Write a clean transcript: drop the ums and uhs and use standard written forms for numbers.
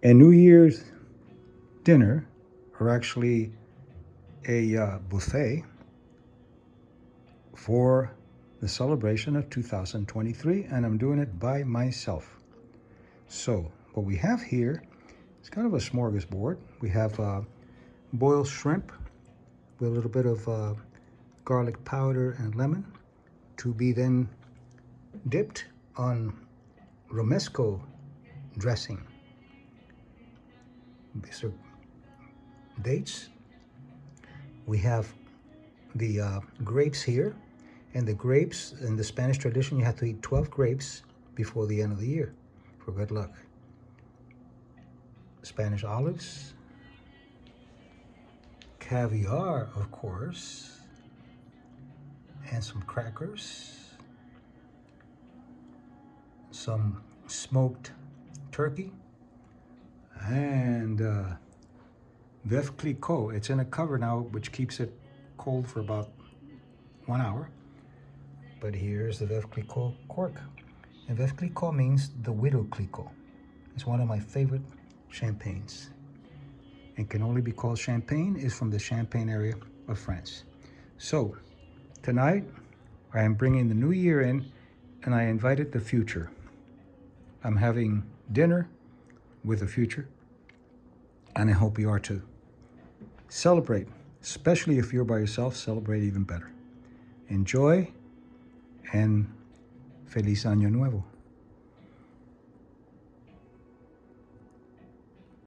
And New Year's dinner, or actually a buffet for the celebration of 2023, and I'm doing it by myself. So what we have here is kind of a smorgasbord. We have boiled shrimp with a little bit of garlic powder and lemon to be then dipped on romesco dressing. These are dates. We have the grapes here, and the grapes in the Spanish tradition, you have to eat 12 grapes before the end of the year for good luck. Spanish olives, caviar, of course, and some crackers, some smoked turkey, and Veuve Clicquot. It's in a cover now, which keeps it cold for about 1 hour. But here's the Veuve Clicquot cork. And Veuve Clicquot means the Widow Clicquot. It's one of my favorite champagnes, and can only be called champagne, is from the Champagne area of France. So tonight I am bringing the new year in, and I invited the future. I'm having dinner with the future, and I hope you are too. Celebrate, especially if you're by yourself, celebrate even better. Enjoy, and Feliz Año Nuevo.